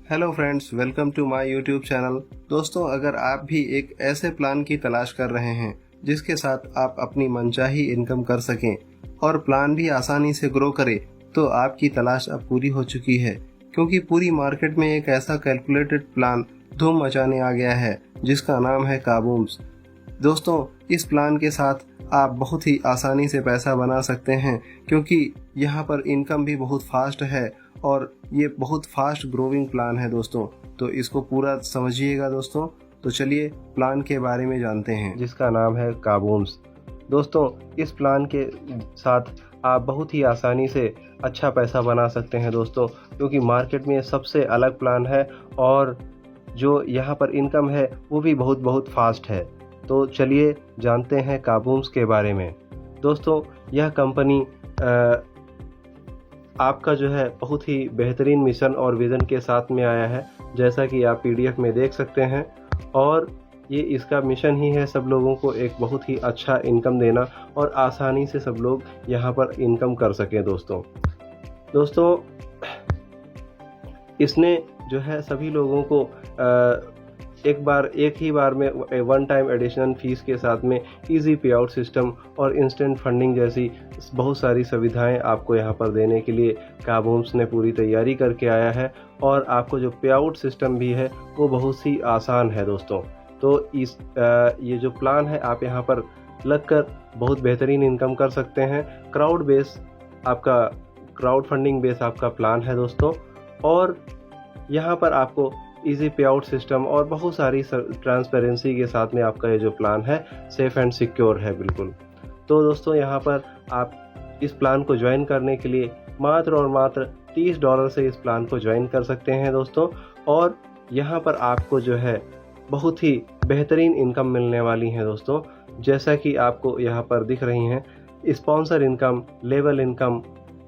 Hello friends, welcome to my YouTube channel. दोस्तों, अगर आप भी एक ऐसे प्लान की तलाश कर रहे हैं जिसके साथ आप अपनी मनचाही इनकम कर सकें और प्लान भी आसानी से ग्रो करे, तो आपकी तलाश अब पूरी हो चुकी है, क्योंकि पूरी मार्केट में एक ऐसा कैलकुलेटेड प्लान धूम मचाने आ गया है जिसका नाम है काबूम्स। दोस्तों, इस प्लान के साथ आप बहुत ही आसानी से पैसा बना सकते हैं, क्योंकि यहाँ पर इनकम भी बहुत फास्ट है और ये बहुत फास्ट ग्रोइंग प्लान है दोस्तों। तो इसको पूरा समझिएगा दोस्तों। तो चलिए प्लान के बारे में जानते हैं, जिसका नाम है काबूम्स। दोस्तों, इस प्लान के साथ आप बहुत ही आसानी से अच्छा पैसा बना सकते हैं दोस्तों, क्योंकि मार्केट में सबसे अलग प्लान है और जो यहाँ पर इनकम है वो भी बहुत फास्ट है। तो चलिए जानते हैं काबूम्स के बारे में। दोस्तों, यह कंपनी आपका जो है बहुत ही बेहतरीन मिशन और विज़न के साथ में आया है, जैसा कि आप पीडीएफ में देख सकते हैं। और ये इसका मिशन ही है सब लोगों को एक बहुत ही अच्छा इनकम देना और आसानी से सब लोग यहाँ पर इनकम कर सकें दोस्तों इसने जो है सभी लोगों को एक ही बार में वन टाइम एडिशनल फीस के साथ में इजी पे आउट सिस्टम और इंस्टेंट फंडिंग जैसी बहुत सारी सुविधाएं आपको यहां पर देने के लिए काबूम्स ने पूरी तैयारी करके आया है। और आपको जो पे आउट सिस्टम भी है वो बहुत ही आसान है दोस्तों। तो ये जो प्लान है आप यहां पर लगकर बहुत बेहतरीन इनकम कर सकते हैं। क्राउड फंडिंग बेस आपका प्लान है दोस्तों। और यहाँ पर आपको इजी पे आउट सिस्टम और बहुत सारी ट्रांसपेरेंसी के साथ में आपका ये जो प्लान है सेफ एंड सिक्योर है बिल्कुल। तो दोस्तों, यहाँ पर आप इस प्लान को ज्वाइन करने के लिए मात्र और मात्र $30 से इस प्लान को ज्वाइन कर सकते हैं दोस्तों। और यहाँ पर आपको जो है बहुत ही बेहतरीन इनकम मिलने वाली है दोस्तों, जैसा कि आपको यहाँ पर दिख रही हैं। Sponsor income, level income,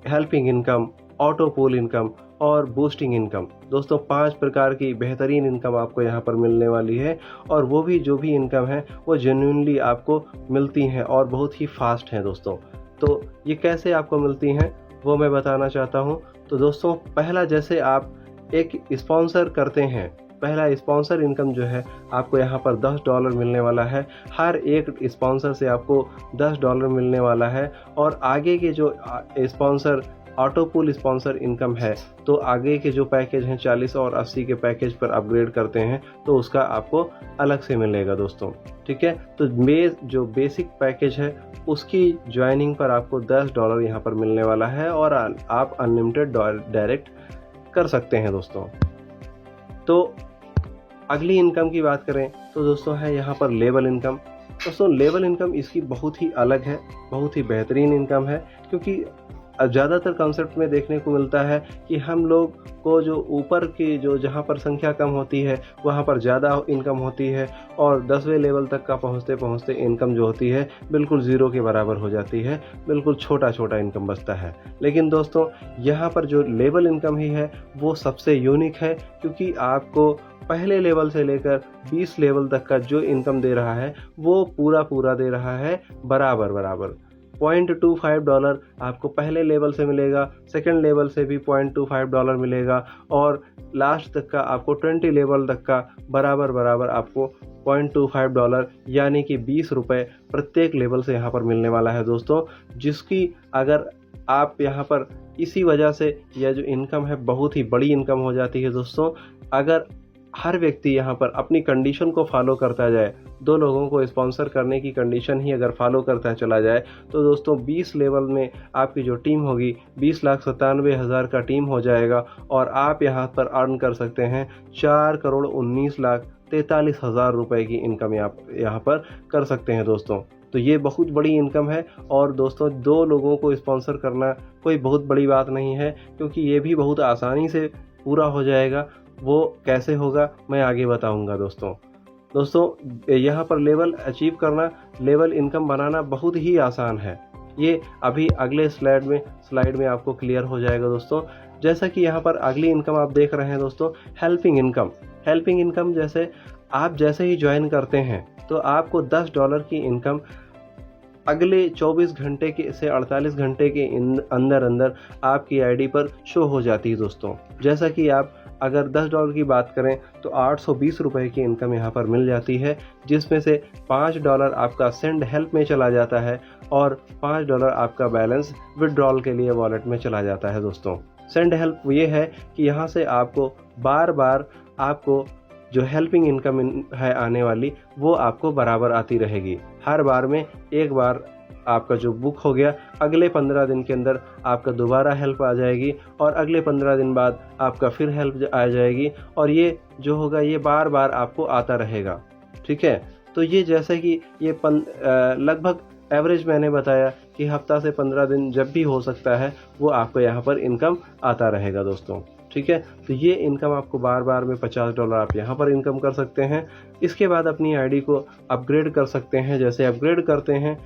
helping income, auto pool income और बूस्टिंग इनकम। दोस्तों, 5 प्रकार की बेहतरीन इनकम आपको यहाँ पर मिलने वाली है। और वो भी जो भी इनकम है वो जेन्युइनली आपको मिलती हैं और बहुत ही फास्ट हैं दोस्तों। तो ये कैसे आपको मिलती हैं वो मैं बताना चाहता हूँ। तो दोस्तों, पहला, जैसे आप एक स्पॉन्सर करते हैं, पहला स्पॉन्सर इनकम जो है आपको यहाँ पर $10 मिलने वाला है। हर एक स्पॉन्सर से आपको $10 मिलने वाला है। और आगे के जो sponsor auto pool sponsor income है, तो आगे के जो पैकेज हैं 40 और 80 के पैकेज पर अपग्रेड करते हैं तो उसका आपको अलग से मिलेगा दोस्तों। ठीक है, तो जो बेसिक पैकेज है उसकी ज्वाइनिंग पर आपको $10 यहाँ पर मिलने वाला है और आप अनलिमिटेड डायरेक्ट कर सकते हैं दोस्तों। तो अगली इनकम की बात करें तो दोस्तों है यहाँ पर लेवल इनकम। दोस्तों, लेवल इनकम इसकी बहुत ही अलग है, बहुत ही बेहतरीन इनकम है, क्योंकि ज़्यादातर कॉन्सेप्ट में देखने को मिलता है कि हम लोग को जो ऊपर की जो जहाँ पर संख्या कम होती है वहाँ पर ज़्यादा इनकम होती है और 10वें लेवल तक का पहुँचते पहुँचते इनकम जो होती है बिल्कुल ज़ीरो के बराबर हो जाती है, बिल्कुल छोटा इनकम बचता है। लेकिन दोस्तों, यहाँ पर जो लेवल इनकम ही है वो सबसे यूनिक है, क्योंकि आपको पहले लेवल से लेकर 20 लेवल तक का जो इनकम दे रहा है वो पूरा दे रहा है बराबर। $0.25 आपको पहले लेवल से मिलेगा, सेकंड लेवल से भी $0.25 मिलेगा और लास्ट तक का आपको 20 लेवल तक का बराबर आपको $0.25 यानी कि ₹20 प्रत्येक लेवल से यहाँ पर मिलने वाला है दोस्तों। जिसकी अगर आप यहाँ पर इसी वजह से यह जो इनकम है बहुत ही बड़ी इनकम हो जाती है दोस्तों। अगर हर व्यक्ति यहाँ पर अपनी कंडीशन को फॉलो करता जाए, 2 लोगों को स्पॉन्सर करने की कंडीशन ही अगर फॉलो करता चला जाए, तो दोस्तों 20 लेवल में आपकी जो टीम होगी 20,97,000 का टीम हो जाएगा और आप यहाँ पर अर्न कर सकते हैं 4,19,43,000 रुपए की इनकम आप यहाँ पर कर सकते हैं दोस्तों। तो ये बहुत बड़ी इनकम है। और दोस्तों, 2 लोगों को स्पॉन्सर करना कोई बहुत बड़ी बात नहीं है, क्योंकि ये भी बहुत आसानी से पूरा हो जाएगा। वो कैसे होगा मैं आगे बताऊंगा दोस्तों। यहाँ पर लेवल अचीव करना, लेवल इनकम बनाना बहुत ही आसान है। ये अभी अगले स्लाइड में आपको क्लियर हो जाएगा दोस्तों। जैसा कि यहाँ पर अगली इनकम आप देख रहे हैं दोस्तों, हेल्पिंग इनकम। जैसे ही ज्वाइन करते हैं तो आपको $10 की इनकम अगले 24 घंटे के से 48 घंटे के अंदर आपकी आईडी पर शो हो जाती है दोस्तों। जैसा कि आप अगर $10 की बात करें तो 820 रुपये की इनकम यहाँ पर मिल जाती है, जिसमें से $5 आपका सेंड हेल्प में चला जाता है और $5 आपका बैलेंस विड्रॉल के लिए वॉलेट में चला जाता है दोस्तों। सेंड हेल्प ये है कि यहाँ से आपको बार बार आपको जो हेल्पिंग इनकम है आने वाली वो आपको बराबर आती रहेगी। हर बार में एक बार आपका जो बुक हो गया, अगले 15 दिन के अंदर आपका दोबारा हेल्प आ जाएगी और अगले 15 दिन बाद आपका फिर हेल्प आ जाएगी और ये जो होगा ये बार बार आपको आता रहेगा। ठीक है, तो ये जैसे कि ये लगभग एवरेज मैंने बताया कि हफ्ता से 15 दिन जब भी हो सकता है वो आपको यहाँ पर इनकम आता रहेगा दोस्तों। ठीक है, तो ये इनकम आपको बार बार में $50 आप यहाँ पर इनकम कर सकते हैं। इसके बाद अपनी आईडी को अपग्रेड कर सकते हैं। जैसे अपग्रेड करते हैं,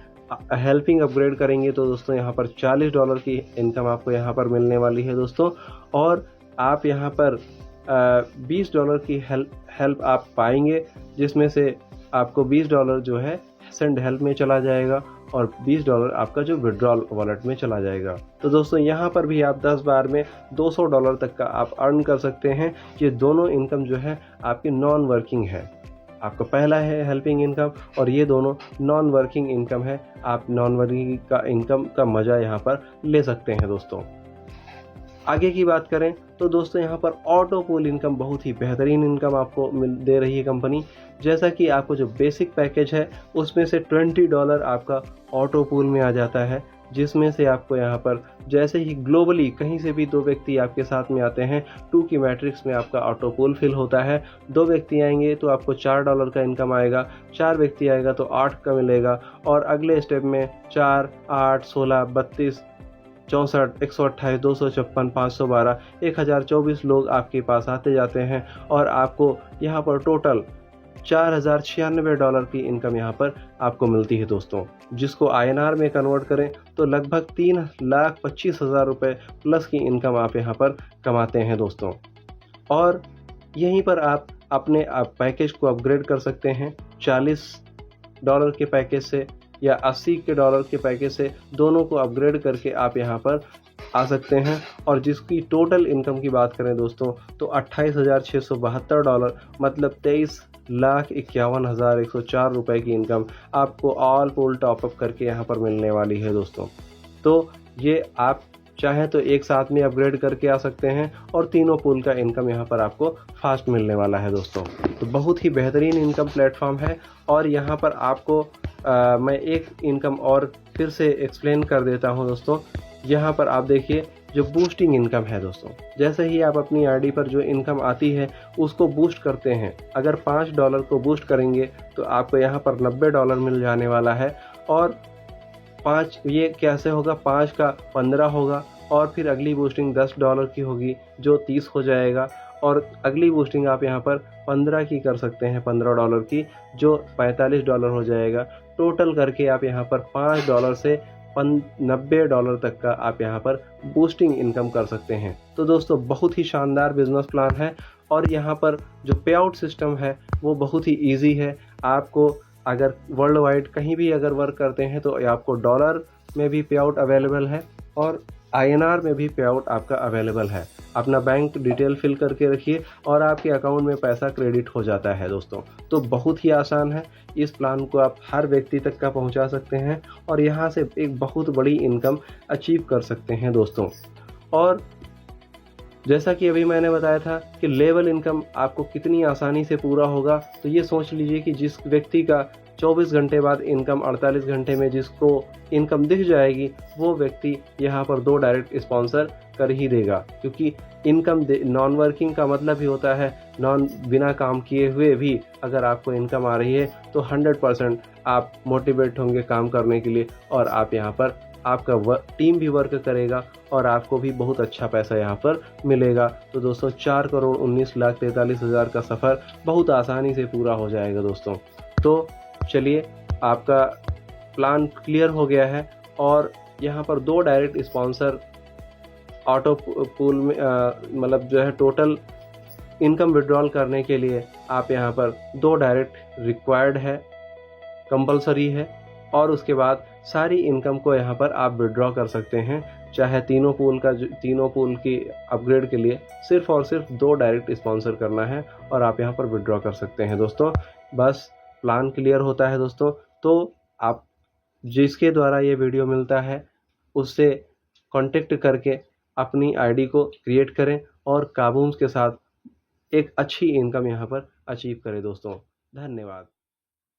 हेल्पिंग अपग्रेड करेंगे तो दोस्तों यहाँ पर $40 की इनकम आपको यहाँ पर मिलने वाली है दोस्तों। और आप यहाँ पर $20 की हेल्प आप पाएंगे, जिसमें से आपको $20 जो है सेंड हेल्प में चला जाएगा और $20 आपका जो विड्रॉल वॉलेट में चला जाएगा। तो दोस्तों यहाँ पर भी आप 10 बार में $200 तक का आप अर्न कर सकते हैं। ये दोनों इनकम जो है आपकी नॉन वर्किंग है। आपका पहला है हेल्पिंग इनकम और ये दोनों नॉन वर्किंग इनकम है। आप नॉन वर्किंग का इनकम का मज़ा यहाँ पर ले सकते हैं दोस्तों। आगे की बात करें तो दोस्तों यहाँ पर ऑटो पूल इनकम बहुत ही बेहतरीन इनकम आपको दे रही है कंपनी। जैसा कि आपको जो बेसिक पैकेज है उसमें से $20 आपका ऑटो पूल में आ जाता है, जिसमें से आपको यहाँ पर जैसे ही ग्लोबली कहीं से भी 2 व्यक्ति आपके साथ में आते हैं, 2 की मैट्रिक्स में आपका ऑटो पूल फिल होता है। 2 व्यक्ति आएंगे तो आपको $4 का इनकम आएगा, 4 व्यक्ति आएगा तो 8 का मिलेगा और अगले स्टेप में 4, 8, 16, 32, 64, 128, 256, 512, 1024 लोग आपके पास आते जाते हैं और आपको यहाँ पर टोटल $4096 की इनकम यहाँ पर आपको मिलती है दोस्तों। जिसको INR में कन्वर्ट करें तो लगभग 3,25,000 रुपये प्लस की इनकम आप यहाँ पर कमाते हैं दोस्तों। और यहीं पर आप अपने पैकेज को अपग्रेड कर सकते हैं $40 के पैकेज से या $80 के पैकेज से, दोनों को अपग्रेड करके आप यहाँ पर आ सकते हैं। और जिसकी टोटल इनकम की बात करें दोस्तों तो $28,672 मतलब 23,51,104 रुपये की इनकम आपको ऑल पूल टॉपअप करके यहाँ पर मिलने वाली है दोस्तों। तो ये आप चाहें तो एक साथ में अपग्रेड करके आ सकते हैं और तीनों पूल का इनकम यहाँ पर आपको फास्ट मिलने वाला है दोस्तों। तो बहुत ही बेहतरीन इनकम प्लेटफॉर्म है। और यहाँ पर आपको मैं एक इनकम और फिर से एक्सप्लेन कर देता हूँ दोस्तों। यहाँ पर आप देखिए जो बूस्टिंग इनकम है दोस्तों, जैसे ही आप अपनी आईडी पर जो इनकम आती है उसको बूस्ट करते हैं। अगर $5 को बूस्ट करेंगे तो आपको यहाँ पर $90 मिल जाने वाला है। और 5 ये कैसे होगा, 5 का 15 होगा और फिर अगली बूस्टिंग $10 की होगी जो 30 हो जाएगा और अगली बूस्टिंग आप यहाँ पर 15 की कर सकते हैं, $15 की जो $45 हो जाएगा। टोटल करके आप यहाँ पर $5 से $90 तक का आप यहाँ पर बूस्टिंग इनकम कर सकते हैं। तो दोस्तों बहुत ही शानदार बिजनेस प्लान है और यहाँ पर जो पे आउट सिस्टम है वो बहुत ही इजी है। आपको अगर वर्ल्ड वाइड कहीं भी अगर वर्क करते हैं तो आपको डॉलर में भी पे आउट अवेलेबल है और INR में भी पे आउट आपका अवेलेबल है। अपना बैंक डिटेल फिल करके रखिए और आपके अकाउंट में पैसा क्रेडिट हो जाता है दोस्तों। तो बहुत ही आसान है। इस प्लान को आप हर व्यक्ति तक का पहुंचा सकते हैं और यहाँ से एक बहुत बड़ी इनकम अचीव कर सकते हैं दोस्तों। और जैसा कि अभी मैंने बताया था कि लेवल इनकम आपको कितनी आसानी से पूरा होगा, तो ये सोच लीजिए कि जिस व्यक्ति का 24 घंटे बाद इनकम 48 घंटे में जिसको इनकम दिख जाएगी वो व्यक्ति यहाँ पर 2 डायरेक्ट स्पॉन्सर कर ही देगा। क्योंकि इनकम नॉन वर्किंग का मतलब ही होता है बिना काम किए हुए भी अगर आपको इनकम आ रही है तो 100% आप मोटिवेट होंगे काम करने के लिए और आप यहाँ पर आपका टीम भी वर्क करेगा और आपको भी बहुत अच्छा पैसा यहाँ पर मिलेगा। तो दोस्तों 4,19,43,000 का सफ़र बहुत आसानी से पूरा हो जाएगा दोस्तों। तो चलिए आपका प्लान क्लियर हो गया है और यहाँ पर 2 डायरेक्ट स्पॉन्सर ऑटो पूल में मतलब जो है टोटल इनकम विड्रॉल करने के लिए आप यहाँ पर 2 डायरेक्ट रिक्वायर्ड है, कंपलसरी है। और उसके बाद सारी इनकम को यहाँ पर आप विड्रॉ कर सकते हैं चाहे तीनों पूल की अपग्रेड के लिए सिर्फ और सिर्फ 2 डायरेक्ट स्पॉन्सर करना है और आप यहाँ पर विड्रॉ कर सकते हैं दोस्तों। बस प्लान क्लियर होता है दोस्तों। तो आप जिसके द्वारा ये वीडियो मिलता है उससे कांटेक्ट करके अपनी आईडी को क्रिएट करें और काबूम्स के साथ एक अच्छी इनकम यहाँ पर अचीव करें दोस्तों। धन्यवाद।